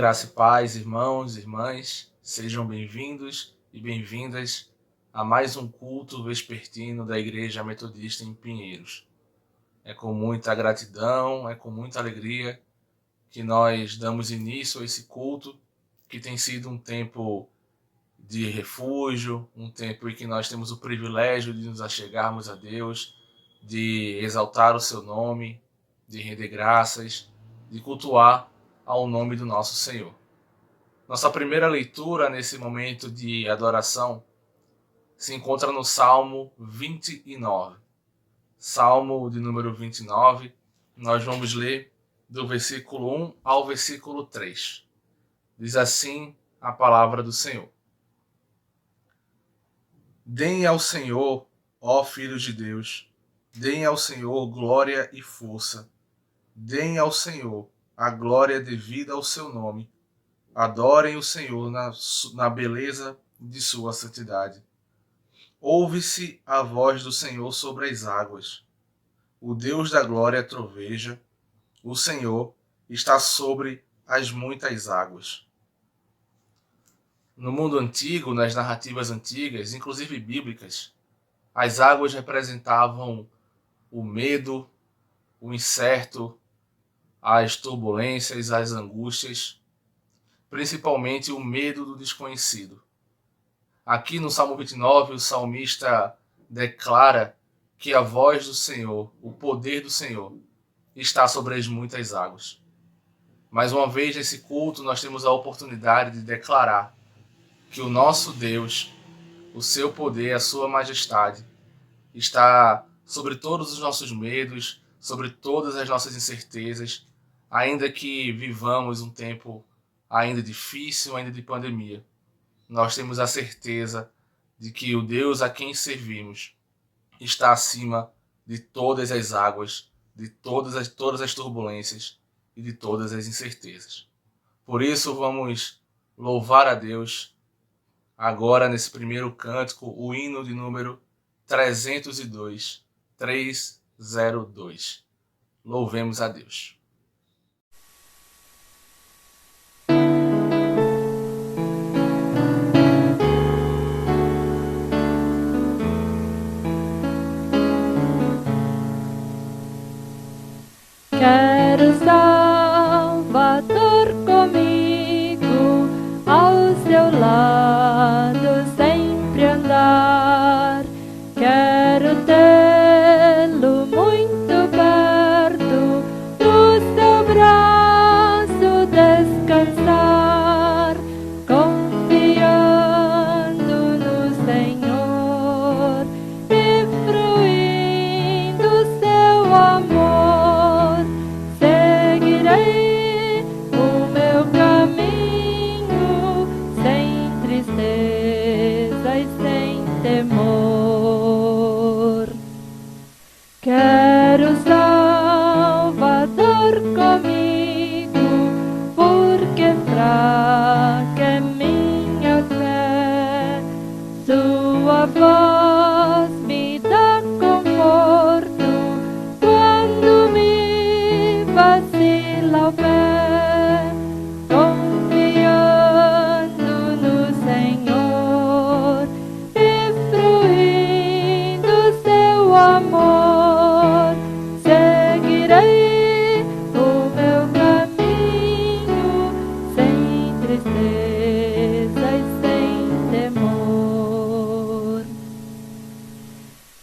Graça e paz, irmãos e irmãs, sejam bem-vindos e bem-vindas a mais um culto vespertino da Igreja Metodista em Pinheiros. É com muita gratidão, é com muita alegria que nós damos início a esse culto, que tem sido um tempo de refúgio, um tempo em que nós temos o privilégio de nos achegarmos a Deus, de exaltar o seu nome, de render graças, de cultuar ao nome do nosso Senhor. Nossa primeira leitura nesse momento de adoração se encontra no Salmo 29. Salmo de número 29, nós vamos ler do versículo 1 ao versículo 3. Diz assim a palavra do Senhor. Deem ao Senhor, ó filhos de Deus, deem ao Senhor glória e força. Deem ao Senhor a glória devida ao seu nome. Adorem o Senhor na beleza de sua santidade. Ouve-se a voz do Senhor sobre as águas. O Deus da glória troveja. O Senhor está sobre as muitas águas. No mundo antigo, nas narrativas antigas, inclusive bíblicas, as águas representavam o medo, o incerto, as turbulências, as angústias, principalmente o medo do desconhecido. Aqui no Salmo 29, o salmista declara que a voz do Senhor, o poder do Senhor, está sobre as muitas águas. Mais uma vez, nesse culto, nós temos a oportunidade de declarar que o nosso Deus, o seu poder, a sua majestade, está sobre todos os nossos medos, sobre todas as nossas incertezas, ainda que vivamos um tempo ainda difícil, ainda de pandemia. Nós temos a certeza de que o Deus a quem servimos está acima de todas as águas, de todas as turbulências e de todas as incertezas. Por isso vamos louvar a Deus agora nesse primeiro cântico, o hino de número 302. Louvemos a Deus. Quero Salvador comigo, ao seu lado sempre andar. Quero tê-lo muito perto, do seu braço descansar, confiando no Senhor e fruindo seu amor. Quero Salvador comigo, porque fraca é minha fé. Sua voz me dá conforto quando me vacila o pé, confiando no Senhor e fruindo seu amor.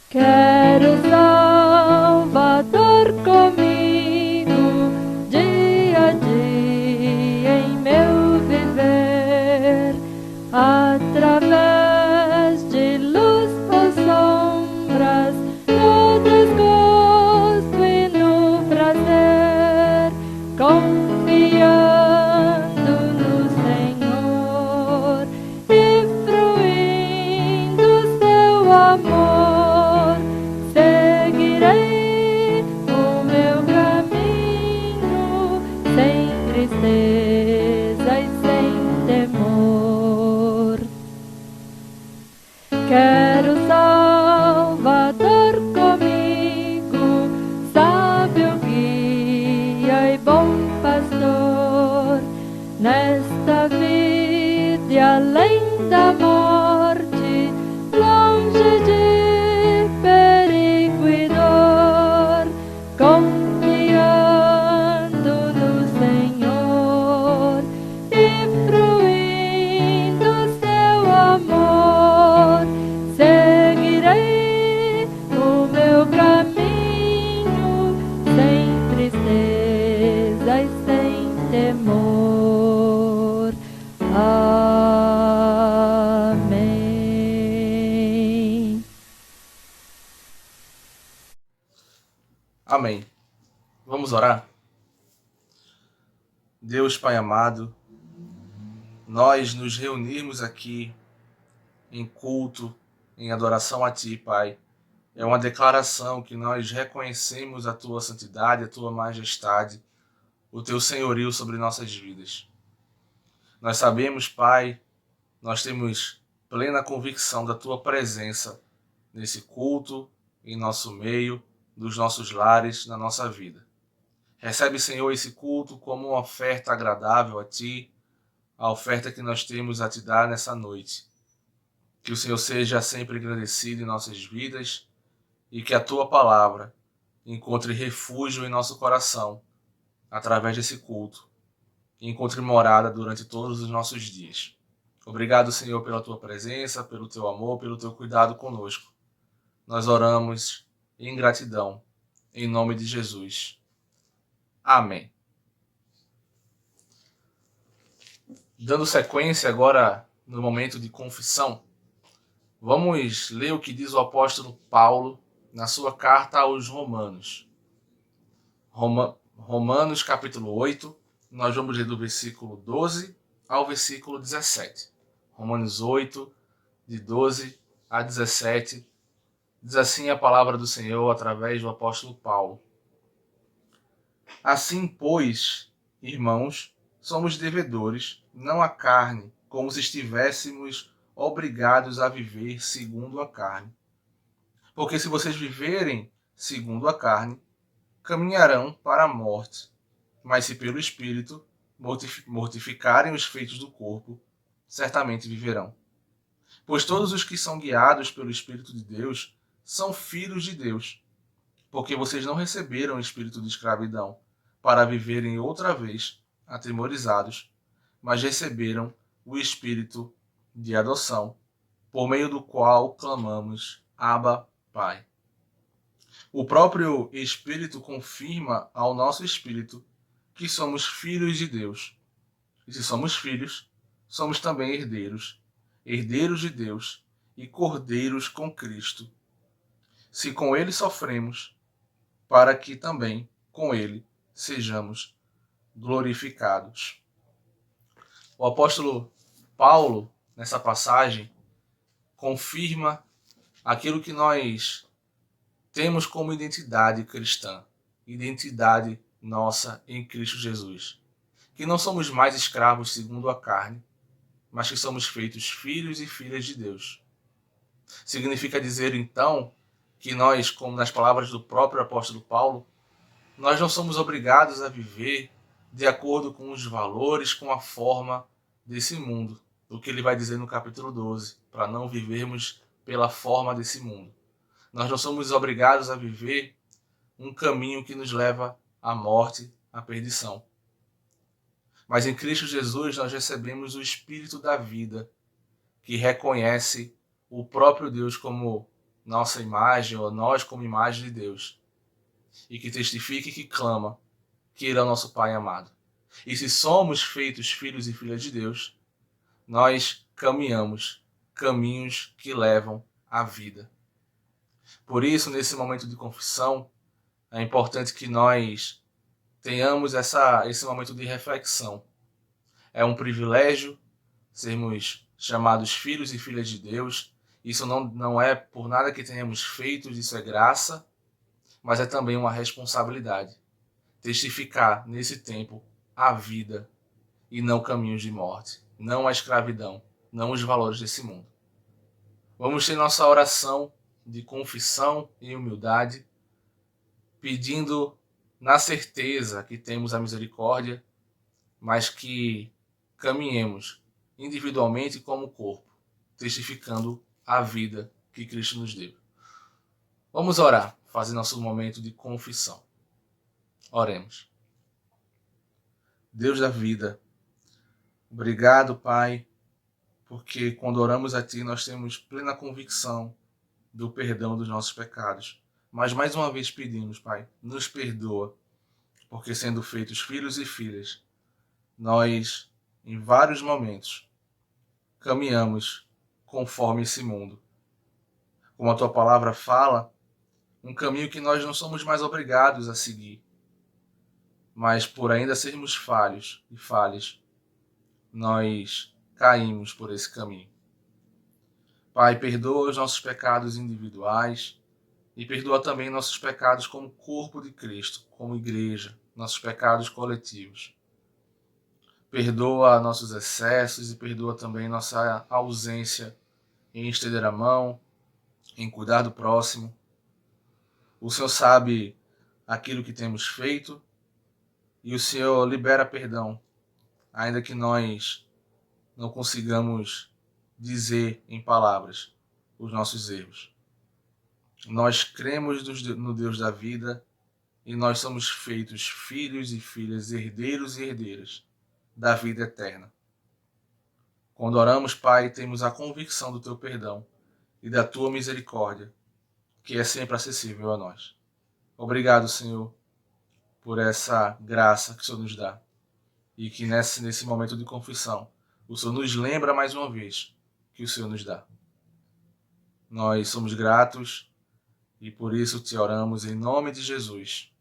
Quero Salvador comigo, dia a dia em meu viver, através de luz ou sombras, no desgosto e no prazer, confiando no Senhor e fruindo seu amor. Amém. Vamos orar? Deus Pai amado, nós nos reunirmos aqui em culto, em adoração a Ti, Pai. É uma declaração que nós reconhecemos a Tua santidade, a Tua majestade, o Teu senhorio sobre nossas vidas. Nós sabemos, Pai, nós temos plena convicção da Tua presença nesse culto, em nosso meio, dos nossos lares, na nossa vida. Recebe, Senhor, esse culto como uma oferta agradável a Ti, a oferta que nós temos a Te dar nessa noite. Que o Senhor seja sempre agradecido em nossas vidas e que a Tua palavra encontre refúgio em nosso coração através desse culto e encontre morada durante todos os nossos dias. Obrigado, Senhor, pela Tua presença, pelo Teu amor, pelo Teu cuidado conosco. Nós oramos em gratidão, em nome de Jesus. Amém. Dando sequência agora no momento de confissão, vamos ler o que diz o apóstolo Paulo na sua carta aos Romanos. Romanos capítulo 8, nós vamos ler do versículo 12 ao versículo 17. Romanos 8, de 12 a 17, diz assim a palavra do Senhor através do apóstolo Paulo. Assim, pois, irmãos, somos devedores, não à carne, como se estivéssemos obrigados a viver segundo a carne. Porque se vocês viverem segundo a carne, caminharão para a morte. Mas se pelo Espírito mortificarem os feitos do corpo, certamente viverão. Pois todos os que são guiados pelo Espírito de Deus são filhos de Deus. Porque vocês não receberam o espírito de escravidão para viverem outra vez atemorizados, mas receberam o espírito de adoção, por meio do qual clamamos, Abba, Pai. O próprio Espírito confirma ao nosso espírito que somos filhos de Deus. E se somos filhos, somos também herdeiros, herdeiros de Deus e cordeiros com Cristo. Se com ele sofremos, para que também com ele sejamos glorificados. O apóstolo Paulo, nessa passagem, confirma aquilo que nós temos como identidade cristã, identidade nossa em Cristo Jesus. Que não somos mais escravos segundo a carne, mas que somos feitos filhos e filhas de Deus. Significa dizer, então, que nós, como nas palavras do próprio apóstolo Paulo, nós não somos obrigados a viver de acordo com os valores, com a forma desse mundo. O que ele vai dizer no capítulo 12, para não vivermos pela forma desse mundo. Nós não somos obrigados a viver um caminho que nos leva à morte, à perdição. Mas em Cristo Jesus nós recebemos o Espírito da vida, que reconhece o próprio Deus como nossa imagem, ou nós como imagem de Deus, e que testifica e que clama que Ele é o nosso Pai amado. E se somos feitos filhos e filhas de Deus, nós caminhamos caminhos que levam à vida. Por isso, nesse momento de confissão, é importante que nós tenhamos esse momento de reflexão. É um privilégio sermos chamados filhos e filhas de Deus. Isso não é por nada que tenhamos feito, isso é graça, mas é também uma responsabilidade. Testificar nesse tempo a vida e não caminhos de morte, não a escravidão, não os valores desse mundo. Vamos ter nossa oração de confissão e humildade, pedindo na certeza que temos a misericórdia, mas que caminhemos individualmente como corpo, testificando a vida que Cristo nos deu. Vamos orar, fazer nosso momento de confissão. Oremos. Deus da vida, obrigado, Pai, porque quando oramos a Ti nós temos plena convicção do perdão dos nossos pecados. Mas mais uma vez pedimos, Pai, nos perdoa, porque sendo feitos filhos e filhas, nós, em vários momentos, caminhamos conforme esse mundo. Como a Tua palavra fala, um caminho que nós não somos mais obrigados a seguir, mas por ainda sermos falhos e falhas, nós caímos por esse caminho. Pai, perdoa os nossos pecados individuais e perdoa também nossos pecados como corpo de Cristo, como igreja, nossos pecados coletivos. Perdoa nossos excessos e perdoa também nossa ausência em estender a mão, em cuidar do próximo. O Senhor sabe aquilo que temos feito e o Senhor libera perdão, ainda que nós não consigamos dizer em palavras os nossos erros. Nós cremos no Deus da vida e nós somos feitos filhos e filhas, herdeiros e herdeiras da vida eterna. Quando oramos, Pai, temos a convicção do Teu perdão e da Tua misericórdia, que é sempre acessível a nós. Obrigado, Senhor, por essa graça que o Senhor nos dá e que nesse momento de confissão o Senhor nos lembra mais uma vez que o Senhor nos dá. Nós somos gratos e por isso te oramos em nome de Jesus.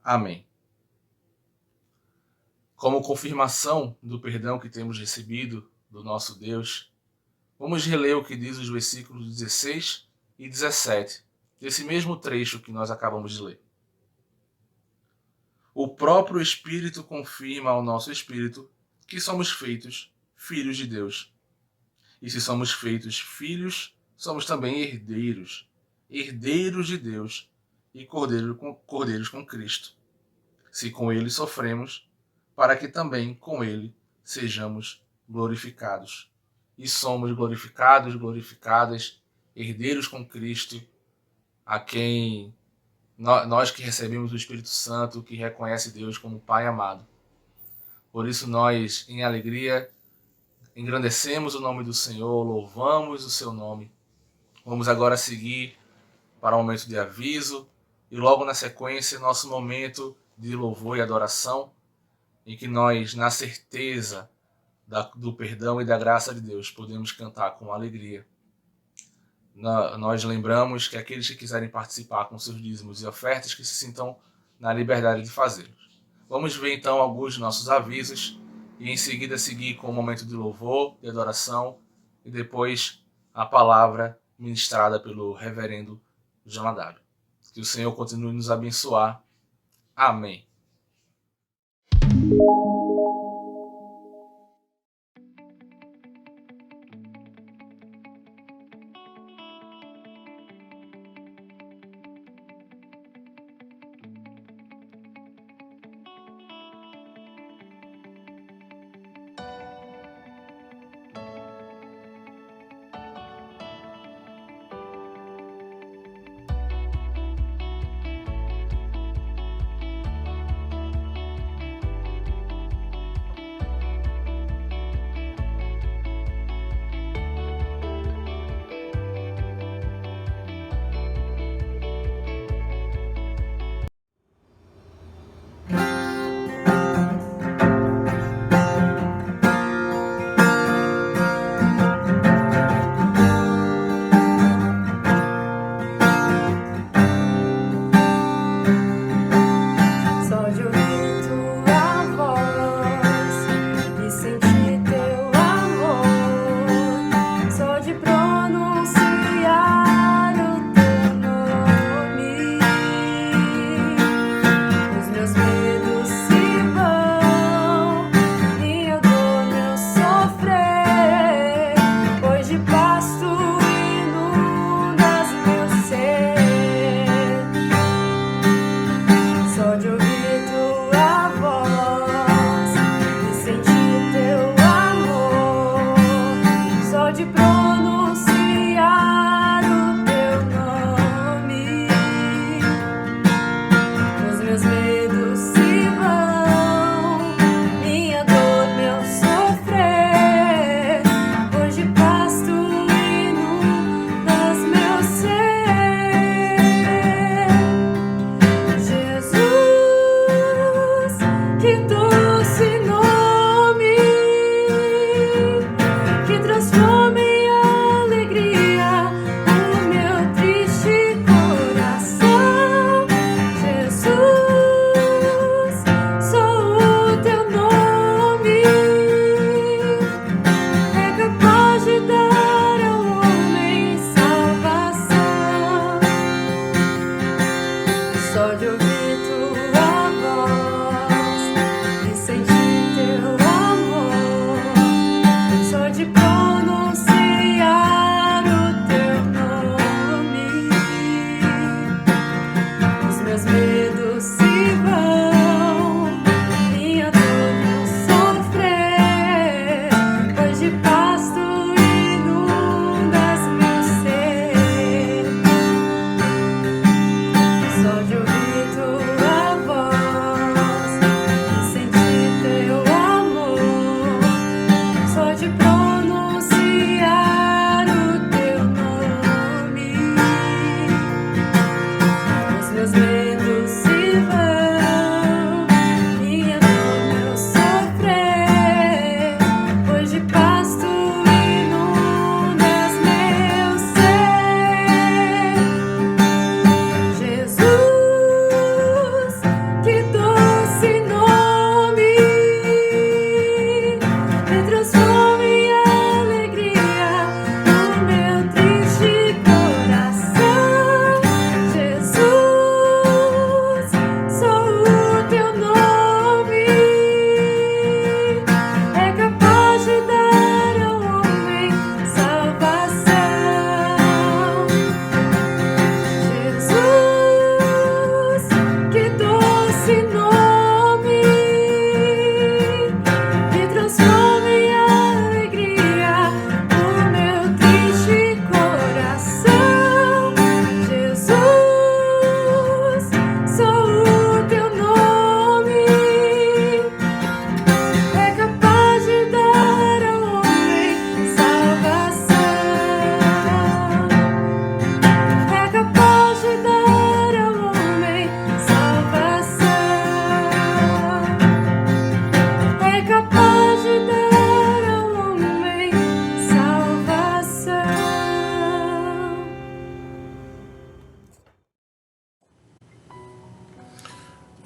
Amém. Como confirmação do perdão que temos recebido do nosso Deus, vamos reler o que diz os versículos 16 e 17, desse mesmo trecho que nós acabamos de ler. O próprio Espírito confirma ao nosso espírito que somos feitos filhos de Deus. E se somos feitos filhos, somos também herdeiros, herdeiros de Deus e cordeiros com Cristo. Se com Ele sofremos, para que também com Ele sejamos glorificados. E somos glorificados, glorificadas, herdeiros com Cristo, a quem nós que recebemos o Espírito Santo, que reconhece Deus como Pai amado. Por isso nós, em alegria, engrandecemos o nome do Senhor, louvamos o seu nome. Vamos agora seguir para o momento de aviso e logo na sequência nosso momento de louvor e adoração, em que nós, na certeza do perdão e da graça de Deus, podemos cantar com alegria. Nós lembramos que aqueles que quiserem participar com seus dízimos e ofertas, que se sintam na liberdade de fazê-los. Vamos ver então alguns de nossos avisos e em seguida seguir com o momento de louvor e adoração e depois a palavra ministrada pelo reverendo Jonadab. Que o Senhor continue nos abençoar. Amém.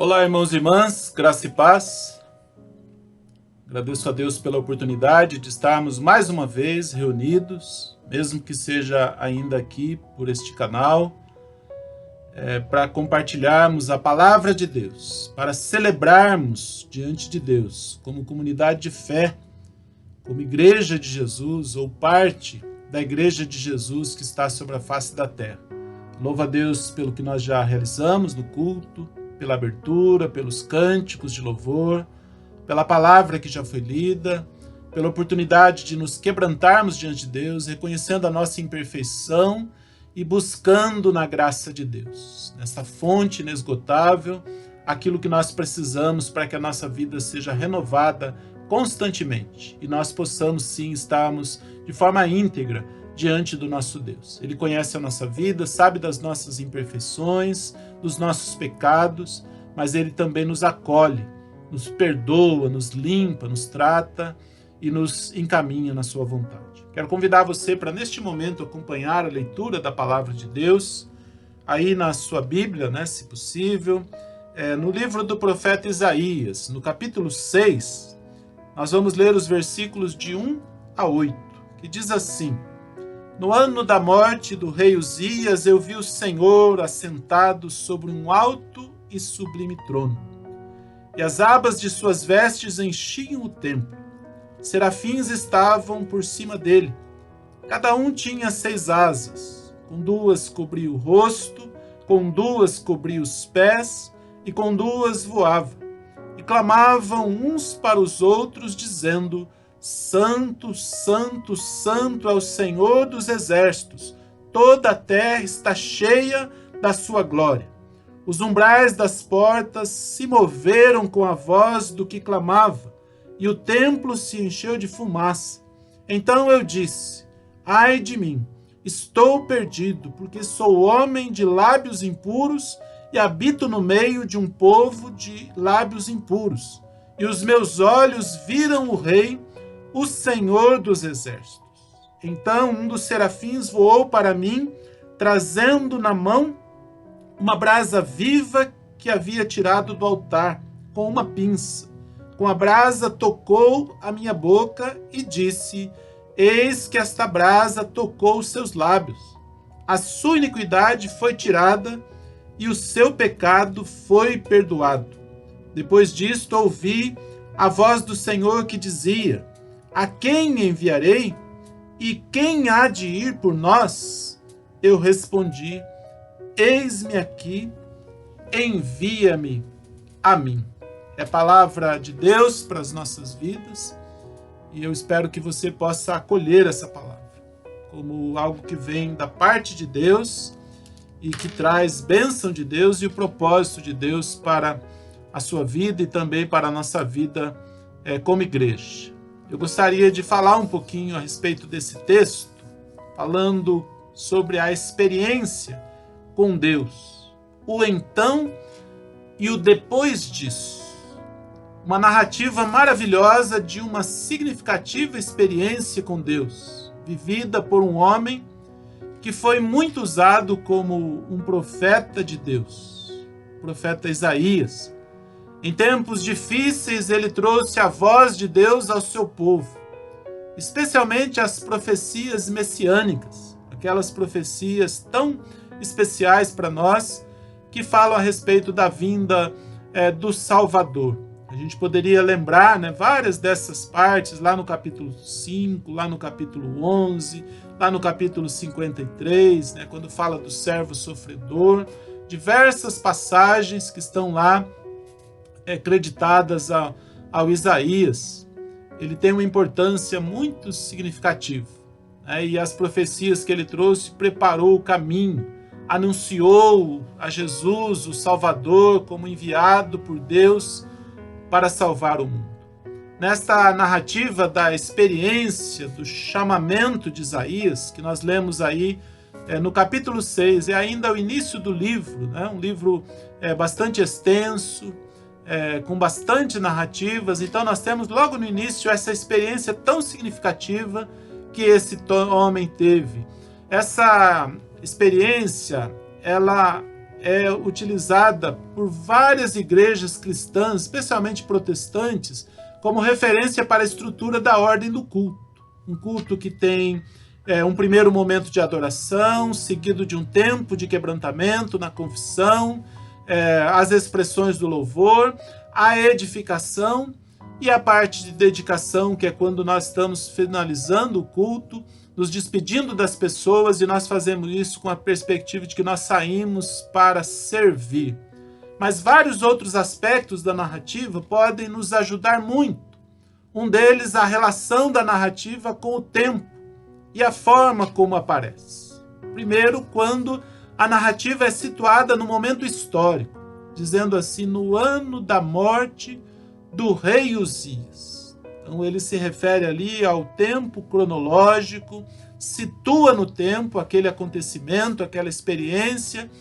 Olá, irmãos e irmãs, graça e paz. Agradeço a Deus pela oportunidade de estarmos mais uma vez reunidos, mesmo que seja ainda aqui por este canal, para compartilharmos a palavra de Deus, para celebrarmos diante de Deus, como comunidade de fé, como igreja de Jesus ou parte da igreja de Jesus que está sobre a face da terra. Louvo a Deus pelo que nós já realizamos no culto, pela abertura, pelos cânticos de louvor, pela palavra que já foi lida, pela oportunidade de nos quebrantarmos diante de Deus, reconhecendo a nossa imperfeição e buscando na graça de Deus, nessa fonte inesgotável, aquilo que nós precisamos para que a nossa vida seja renovada constantemente e nós possamos sim estarmos de forma íntegra diante do nosso Deus. Ele conhece a nossa vida, sabe das nossas imperfeições, dos nossos pecados, mas Ele também nos acolhe, nos perdoa, nos limpa, nos trata e nos encaminha na sua vontade. Quero convidar você para, neste momento, acompanhar a leitura da Palavra de Deus, aí na sua Bíblia, né, se possível, no livro do profeta Isaías, no capítulo 6, nós vamos ler os versículos de 1 a 8, que diz assim: No ano da morte do rei Uzias, eu vi o Senhor assentado sobre um alto e sublime trono, e as abas de suas vestes enchiam o templo. Serafins estavam por cima dele. Cada um tinha 6 asas. Com 2 cobria o rosto, com 2 cobria os pés, e com 2 voava. E clamavam uns para os outros, dizendo: Santo, Santo, Santo é o Senhor dos exércitos. Toda a terra está cheia da sua glória. Os umbrais das portas se moveram com a voz do que clamava, e o templo se encheu de fumaça. Então eu disse: Ai de mim, estou perdido, porque sou homem de lábios impuros e habito no meio de um povo de lábios impuros. E os meus olhos viram o Rei, o Senhor dos exércitos. Então um dos serafins voou para mim, trazendo na mão uma brasa viva que havia tirado do altar, com uma pinça. Com a brasa tocou a minha boca e disse: Eis que esta brasa tocou os seus lábios. A sua iniquidade foi tirada e o seu pecado foi perdoado. Depois disto ouvi a voz do Senhor que dizia: A quem enviarei? E quem há de ir por nós? Eu respondi: Eis-me aqui, envia-me a mim. É palavra de Deus para as nossas vidas e eu espero que você possa acolher essa palavra como algo que vem da parte de Deus e que traz bênção de Deus e o propósito de Deus para a sua vida e também para a nossa vida como igreja. Eu gostaria de falar um pouquinho a respeito desse texto, falando sobre a experiência com Deus, o então e o depois disso. Uma narrativa maravilhosa de uma significativa experiência com Deus, vivida por um homem que foi muito usado como um profeta de Deus, o profeta Isaías. Em tempos difíceis, ele trouxe a voz de Deus ao seu povo, especialmente as profecias messiânicas, aquelas profecias tão especiais para nós, que falam a respeito da vinda do Salvador. A gente poderia lembrar, várias dessas partes lá no capítulo 5, lá no capítulo 11, lá no capítulo 53, quando fala do servo sofredor, diversas passagens que estão lá creditadas ao Isaías. Ele tem uma importância muito significativa, e as profecias que ele trouxe preparou o caminho, anunciou a Jesus, o Salvador, como enviado por Deus para salvar o mundo. Nesta narrativa da experiência, do chamamento de Isaías, que nós lemos aí no capítulo 6, é ainda o início do livro, um livro bastante extenso, com bastante narrativas. Então nós temos logo no início essa experiência tão significativa que esse homem teve. Essa experiência, ela é utilizada por várias igrejas cristãs, especialmente protestantes, como referência para a estrutura da ordem do culto. Um culto que tem um primeiro momento de adoração, seguido de um tempo de quebrantamento na confissão, as expressões do louvor, a edificação e a parte de dedicação, que é quando nós estamos finalizando o culto, nos despedindo das pessoas, e nós fazemos isso com a perspectiva de que nós saímos para servir. Mas vários outros aspectos da narrativa podem nos ajudar muito. Um deles, a relação da narrativa com o tempo e a forma como aparece. Primeiro, quando a narrativa é situada no momento histórico, dizendo assim, no ano da morte do rei Uzias. Então ele se refere ali ao tempo cronológico, situa no tempo aquele acontecimento, aquela experiência,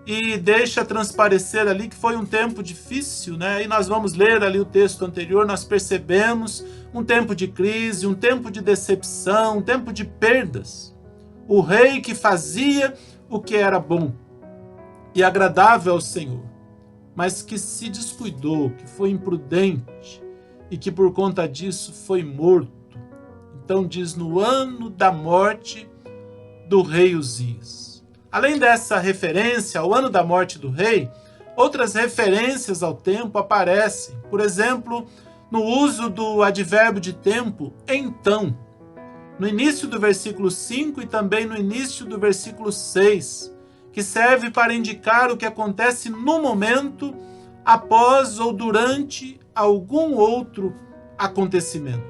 e deixa transparecer ali que foi um tempo difícil, né? E nós vamos ler ali o texto anterior, nós percebemos um tempo de crise, um tempo de decepção, um tempo de perdas. O rei que fazia o que era bom e agradável ao Senhor, mas que se descuidou, que foi imprudente e que por conta disso foi morto. Então diz, no ano da morte do rei Uzias. Além dessa referência ao ano da morte do rei, outras referências ao tempo aparecem. Por exemplo, no uso do advérbio de tempo, então, no início do versículo 5 e também no início do versículo 6, que serve para indicar o que acontece no momento, após ou durante algum outro acontecimento.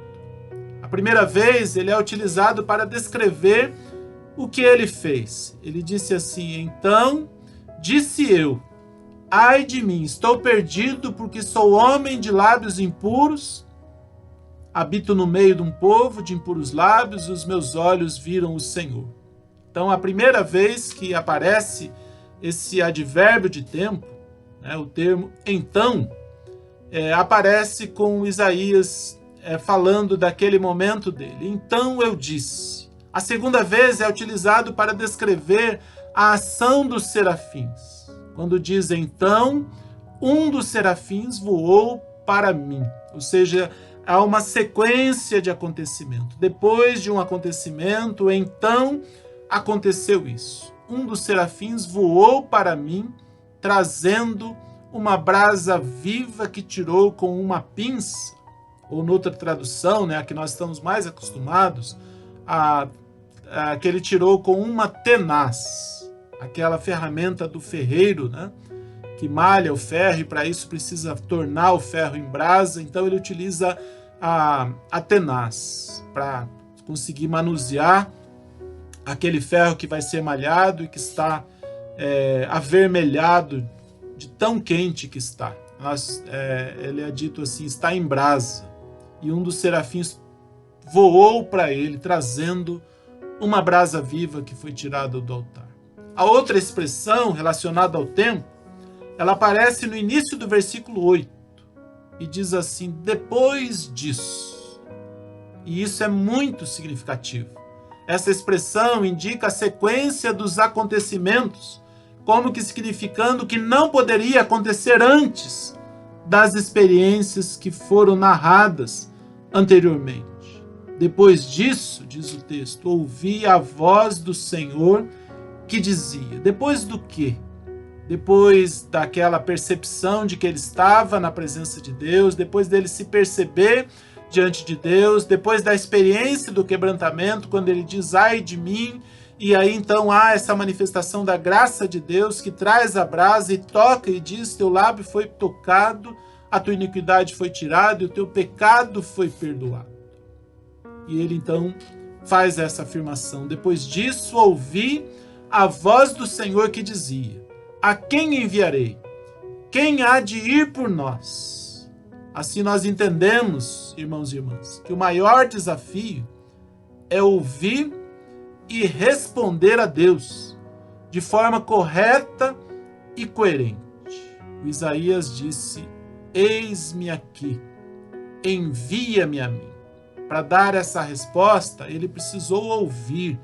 A primeira vez ele é utilizado para descrever o que ele fez. Ele disse assim, então disse eu, ai de mim, estou perdido porque sou homem de lábios impuros, habito no meio de um povo de impuros lábios, e os meus olhos viram o Senhor. Então a primeira vez que aparece esse advérbio de tempo, o termo então, aparece com Isaías falando daquele momento dele. Então eu disse. A segunda vez é utilizado para descrever a ação dos serafins. Quando diz então, um dos serafins voou para mim. Ou seja, há uma sequência de acontecimento. Depois de um acontecimento, então aconteceu isso. Um dos serafins voou para mim, trazendo uma brasa viva que tirou com uma pinça, ou noutra tradução, a que nós estamos mais acostumados, a que ele tirou com uma tenaz, aquela ferramenta do ferreiro, que malha o ferro, e para isso precisa tornar o ferro em brasa, então ele utiliza a tenaz para conseguir manusear aquele ferro que vai ser malhado e que está avermelhado de tão quente que está. Ele é dito assim, está em brasa. E um dos serafins voou para ele, trazendo uma brasa viva que foi tirada do altar. A outra expressão relacionada ao tempo, ela aparece no início do versículo 8, e diz assim, depois disso. E isso é muito significativo. Essa expressão indica a sequência dos acontecimentos, como que significando que não poderia acontecer antes das experiências que foram narradas anteriormente. Depois disso, diz o texto, ouvi a voz do Senhor que dizia. Depois do quê? Depois daquela percepção de que ele estava na presença de Deus, depois dele se perceber diante de Deus, depois da experiência do quebrantamento, quando ele diz, ai de mim, e aí então há essa manifestação da graça de Deus que traz a brasa e toca e diz, teu lábio foi tocado, a tua iniquidade foi tirada e o teu pecado foi perdoado. E ele então faz essa afirmação. Depois disso, ouvi a voz do Senhor que dizia, a quem enviarei? Quem há de ir por nós? Assim nós entendemos, irmãos e irmãs, que o maior desafio é ouvir e responder a Deus de forma correta e coerente. O Isaías disse, eis-me aqui, envia-me a mim. Para dar essa resposta, ele precisou ouvir,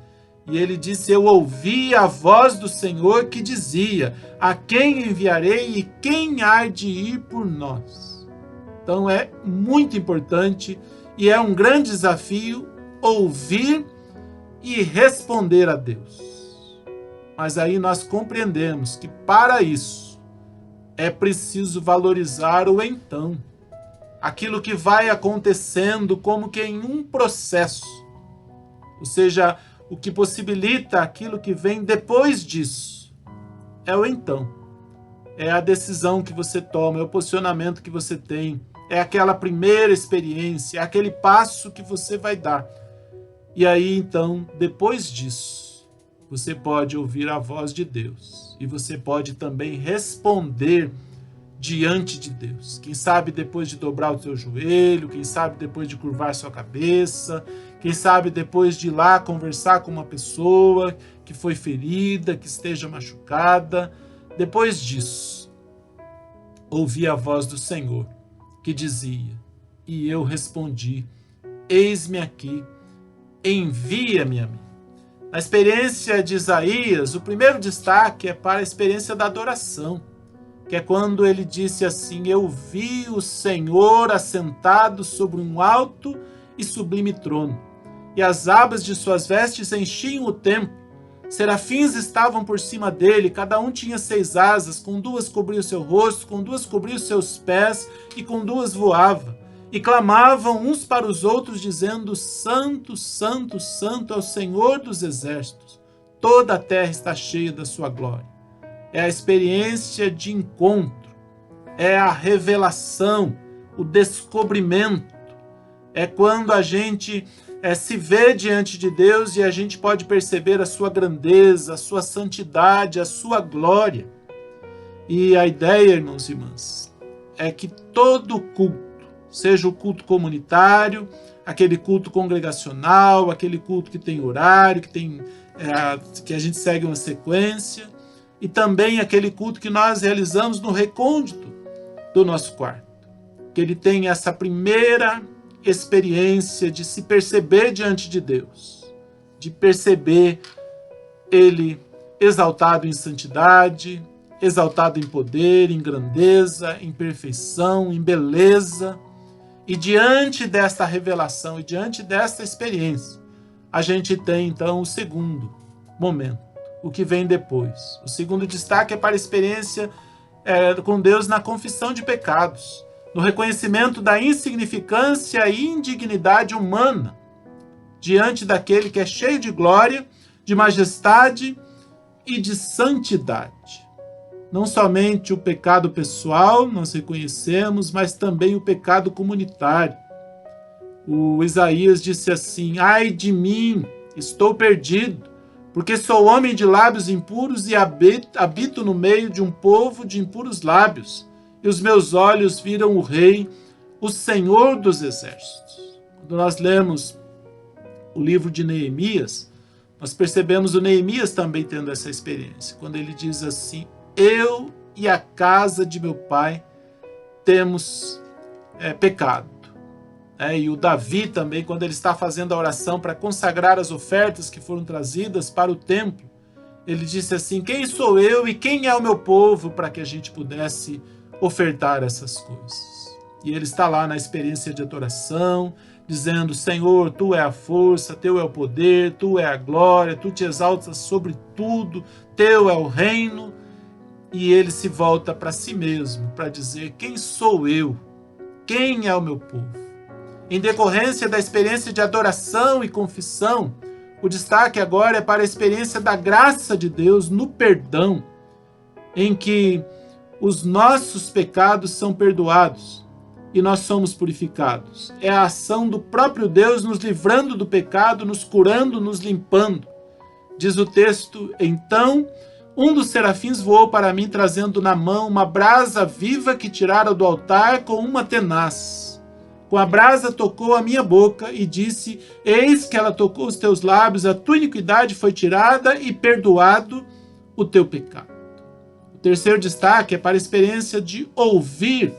E ele disse: eu ouvi a voz do Senhor que dizia: a quem enviarei e quem há de ir por nós? Então é muito importante e é um grande desafio ouvir e responder a Deus. Mas aí nós compreendemos que para isso é preciso valorizar o então. Aquilo que vai acontecendo como que em um processo. Ou seja, o que possibilita aquilo que vem depois disso é o então. É a decisão que você toma, é o posicionamento que você tem, é aquela primeira experiência, é aquele passo que você vai dar. E aí, então, depois disso, você pode ouvir a voz de Deus e você pode também responder diante de Deus. Quem sabe depois de dobrar o seu joelho, quem sabe depois de curvar sua cabeça, quem sabe depois de ir lá conversar com uma pessoa que foi ferida, que esteja machucada. Depois disso, ouvi a voz do Senhor que dizia, e eu respondi: eis-me aqui, envia-me a mim. Na experiência de Isaías, o primeiro destaque é para a experiência da adoração, que é quando ele disse assim: eu vi o Senhor assentado sobre um alto e sublime trono, e as abas de suas vestes enchiam o templo. Serafins estavam por cima dele, cada um tinha 6 asas, com 2 cobria o seu rosto, com 2 cobria os seus pés, e com 2 voava. E clamavam uns para os outros, dizendo: Santo, Santo, Santo é o Senhor dos exércitos. Toda a terra está cheia da sua glória. É a experiência de encontro, é a revelação, o descobrimento. É quando a gente se vê diante de Deus e a gente pode perceber a sua grandeza, a sua santidade, a sua glória. E a ideia, irmãos e irmãs, é que todo culto, seja o culto comunitário, aquele culto congregacional, aquele culto que tem horário, que a gente segue uma sequência, e também aquele culto que nós realizamos no recôndito do nosso quarto, que ele tem essa primeira experiência de se perceber diante de Deus, de perceber ele exaltado em santidade, exaltado em poder, em grandeza, em perfeição, em beleza. E diante desta revelação e diante desta experiência, a gente tem então o segundo momento, o que vem depois. O segundo destaque é para a experiência com Deus na confissão de pecados, no reconhecimento da insignificância e indignidade humana diante daquele que é cheio de glória, de majestade e de santidade. Não somente o pecado pessoal nós reconhecemos, mas também o pecado comunitário. O Isaías disse assim: ai de mim, estou perdido, porque sou homem de lábios impuros e habito no meio de um povo de impuros lábios. E os meus olhos viram o Rei, o Senhor dos Exércitos. Quando nós lemos o livro de Neemias, nós percebemos o Neemias também tendo essa experiência. Quando ele diz assim: eu e a casa de meu pai temos pecado. E o Davi também, quando ele está fazendo a oração para consagrar as ofertas que foram trazidas para o templo, ele disse assim: quem sou eu e quem é o meu povo para que a gente pudesse ofertar essas coisas? E ele está lá na experiência de adoração, dizendo: Senhor, Tu é a força, Teu é o poder, Tu é a glória, Tu te exaltas sobre tudo, Teu é o reino. E ele se volta para si mesmo, para dizer: quem sou eu? Quem é o meu povo? Em decorrência da experiência de adoração e confissão, o destaque agora é para a experiência da graça de Deus no perdão, em que os nossos pecados são perdoados e nós somos purificados. É a ação do próprio Deus nos livrando do pecado, nos curando, nos limpando. Diz o texto: então um dos serafins voou para mim, trazendo na mão uma brasa viva que tirara do altar com uma tenaz. Com a brasa tocou a minha boca e disse: eis que ela tocou os teus lábios, a tua iniquidade foi tirada e perdoado o teu pecado. O terceiro destaque é para a experiência de ouvir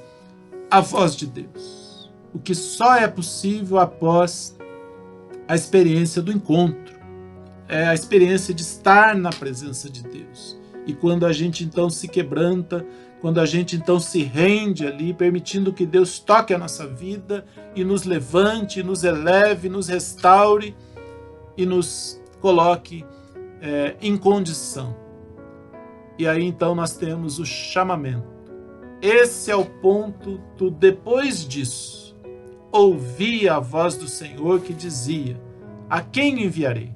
a voz de Deus, o que só é possível após a experiência do encontro. é a experiência de estar na presença de Deus. E quando a gente então se quebranta, quando a gente então se rende ali, permitindo que Deus toque a nossa vida e nos levante, nos eleve, nos restaure e nos coloque em condição. E aí então nós temos o chamamento. Esse é o ponto do depois disso. Ouvi a voz do Senhor que dizia: a quem enviarei?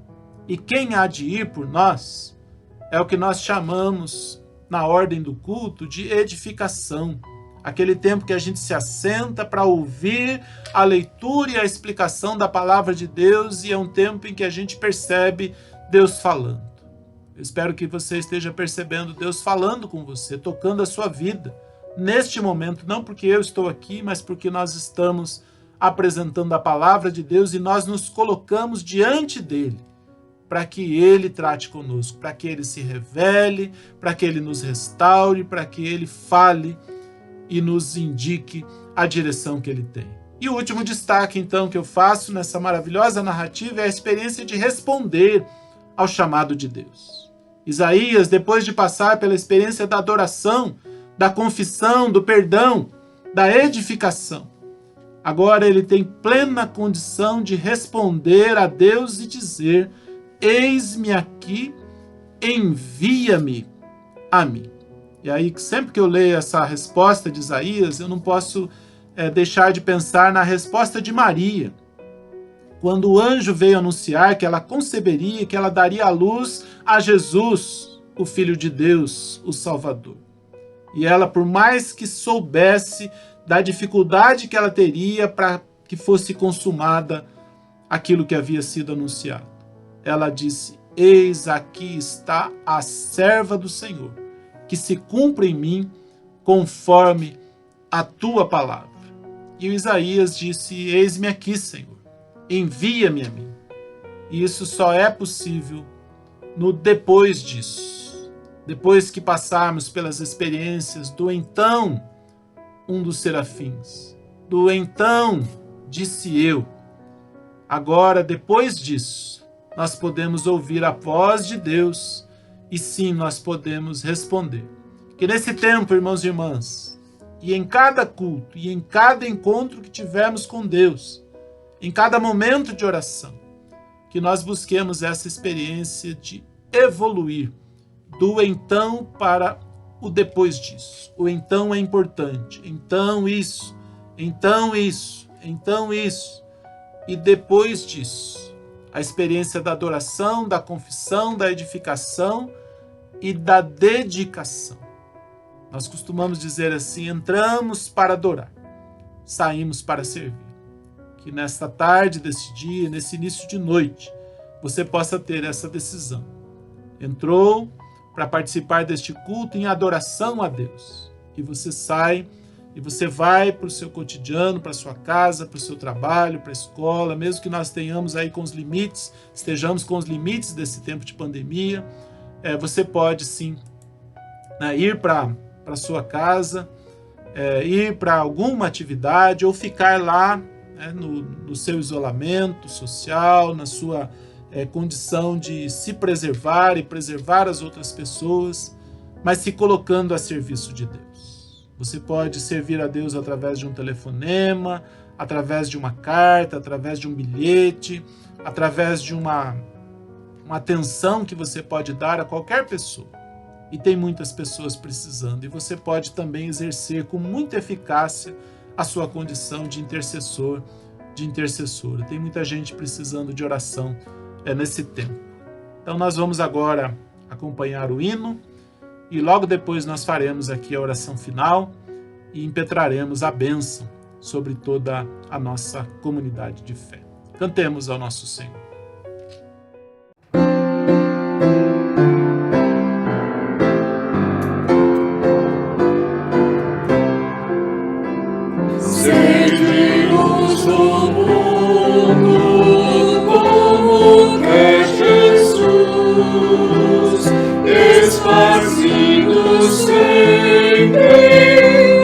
E quem há de ir por nós? É o que nós chamamos, na ordem do culto, de edificação. Aquele tempo que a gente se assenta para ouvir a leitura e a explicação da palavra de Deus, e é um tempo em que a gente percebe Deus falando. Eu espero que você esteja percebendo Deus falando com você, tocando a sua vida. Neste momento, não porque eu estou aqui, mas porque nós estamos apresentando a palavra de Deus e nós nos colocamos diante dele, para que ele trate conosco, para que ele se revele, para que ele nos restaure, para que ele fale e nos indique a direção que ele tem. E o último destaque, então, que eu faço nessa maravilhosa narrativa é a experiência de responder ao chamado de Deus. Isaías, depois de passar pela experiência da adoração, da confissão, do perdão, da edificação, agora ele tem plena condição de responder a Deus e dizer: eis-me aqui, envia-me a mim. E aí, sempre que eu leio essa resposta de Isaías, eu não posso deixar de pensar na resposta de Maria, quando o anjo veio anunciar que ela conceberia, que ela daria à luz a Jesus, o Filho de Deus, o Salvador. E ela, por mais que soubesse da dificuldade que ela teria para que fosse consumada aquilo que havia sido anunciado, ela disse: eis aqui está a serva do Senhor, que se cumpra em mim conforme a tua palavra. E o Isaías disse: eis-me aqui, Senhor, envia-me a mim. E isso só é possível no depois disso. Depois que passarmos pelas experiências do então, um dos serafins, do então, disse eu. Agora, depois disso, nós podemos ouvir a voz de Deus e sim, nós podemos responder. Que nesse tempo, irmãos e irmãs, e em cada culto, e em cada encontro que tivermos com Deus, em cada momento de oração, que nós busquemos essa experiência de evoluir do então para o depois disso. O então é importante. Então isso, então isso, então isso. E depois disso, a experiência da adoração, da confissão, da edificação e da dedicação. Nós costumamos dizer assim: entramos para adorar, saímos para servir. Que nesta tarde desse dia, nesse início de noite, você possa ter essa decisão. Entrou para participar deste culto em adoração a Deus. E você sai e você vai para o seu cotidiano, para a sua casa, para o seu trabalho, para a escola, mesmo que nós tenhamos aí com os limites, estejamos com os limites desse tempo de pandemia, você pode sim ir para a sua casa, ir para alguma atividade ou ficar lá no seu isolamento social, na sua condição de se preservar e preservar as outras pessoas, mas se colocando a serviço de Deus. Você pode servir a Deus através de um telefonema, através de uma carta, através de um bilhete, através de uma atenção que você pode dar a qualquer pessoa. E tem muitas pessoas precisando. E você pode também exercer com muita eficácia a sua condição de intercessor, de intercessora. Tem muita gente precisando de oração nesse tempo. Então nós vamos agora acompanhar o hino e logo depois nós faremos aqui a oração final e impetraremos a bênção sobre toda a nossa comunidade de fé. Cantemos ao nosso Senhor. Sede-luz do mundo, como é Jesus, esparcido sempre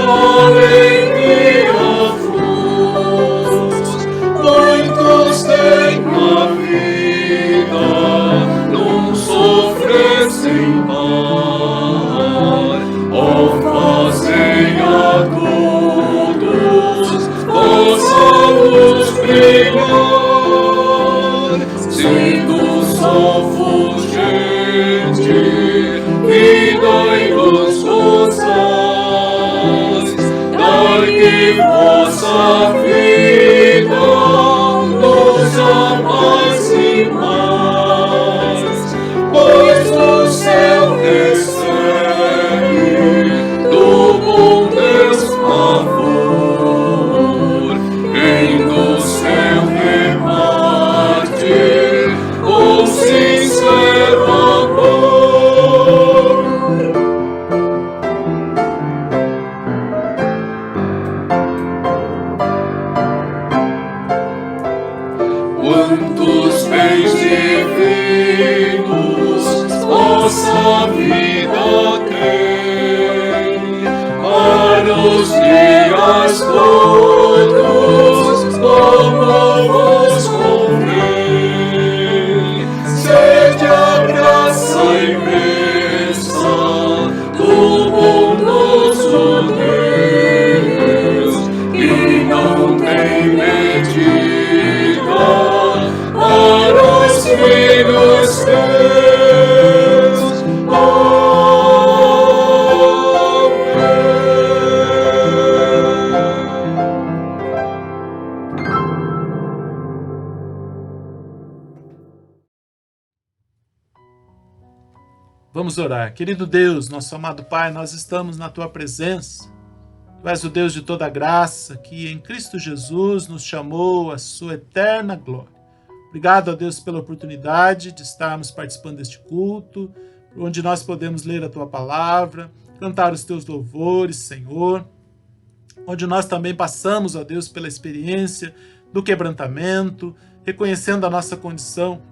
alegria, luz. Muitos têm a Vamos orar. Querido Deus, nosso amado Pai, nós estamos na Tua presença. Tu és o Deus de toda graça, que em Cristo Jesus nos chamou à Sua eterna glória. Obrigado a Deus pela oportunidade de estarmos participando deste culto, onde nós podemos ler a Tua palavra, cantar os Teus louvores, Senhor, onde nós também passamos, ó Deus, pela experiência do quebrantamento, reconhecendo a nossa condição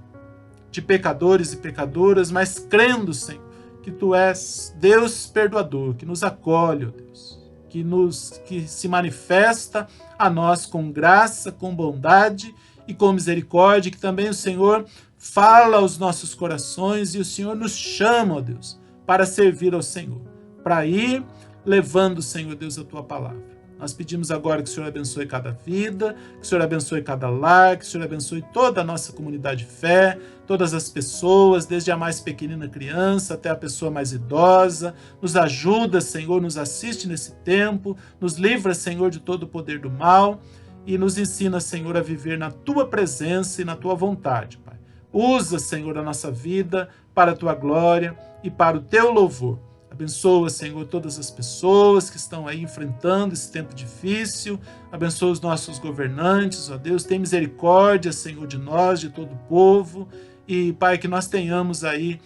de pecadores e pecadoras, mas crendo, Senhor, que Tu és Deus perdoador, que nos acolhe, ó Deus, que se manifesta a nós com graça, com bondade e com misericórdia, que também o Senhor fala aos nossos corações e o Senhor nos chama, ó Deus, para servir ao Senhor, para ir levando, Senhor Deus, a Tua palavra. Nós pedimos agora que o Senhor abençoe cada vida, que o Senhor abençoe cada lar, que o Senhor abençoe toda a nossa comunidade de fé, todas as pessoas, desde a mais pequenina criança até a pessoa mais idosa. Nos ajuda, Senhor, nos assiste nesse tempo, nos livra, Senhor, de todo o poder do mal e nos ensina, Senhor, a viver na Tua presença e na Tua vontade, Pai. Usa, Senhor, a nossa vida para a Tua glória e para o Teu louvor. Abençoa, Senhor, todas as pessoas que estão aí enfrentando esse tempo difícil. Abençoa os nossos governantes, ó Deus. Tem misericórdia, Senhor, de nós, de todo o povo. E, Pai, que nós tenhamos aí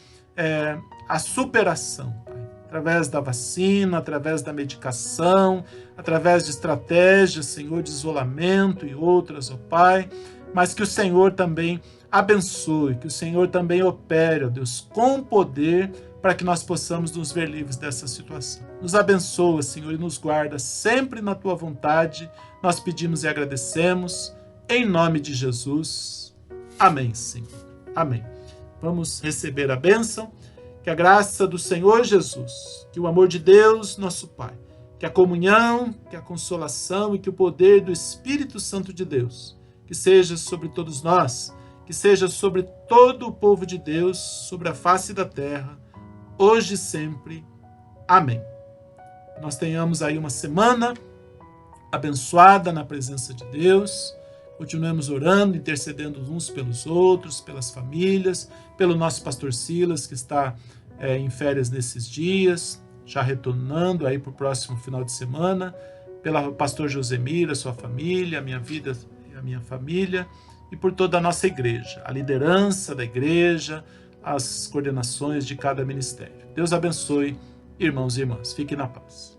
a superação, Pai, através da vacina, através da medicação, através de estratégias, Senhor, de isolamento e outras, ó Pai. Mas que o Senhor também abençoe, que o Senhor também opere, ó Deus, com poder, para que nós possamos nos ver livres dessa situação. Nos abençoa, Senhor, e nos guarda sempre na Tua vontade. Nós pedimos e agradecemos, em nome de Jesus. Amém, Senhor. Amém. Vamos receber a bênção. Que a graça do Senhor Jesus, que o amor de Deus, nosso Pai, que a comunhão, que a consolação e que o poder do Espírito Santo de Deus, que seja sobre todos nós, que seja sobre todo o povo de Deus, sobre a face da terra, hoje e sempre. Amém. Nós tenhamos aí uma semana abençoada na presença de Deus. Continuemos orando, intercedendo uns pelos outros, pelas famílias, pelo nosso pastor Silas, que está em férias nesses dias, já retornando aí para o próximo final de semana, pelo pastor Josemir, a sua família, a minha vida e a minha família, e por toda a nossa igreja, a liderança da igreja, as coordenações de cada ministério. Deus abençoe, irmãos e irmãs. Fiquem na paz.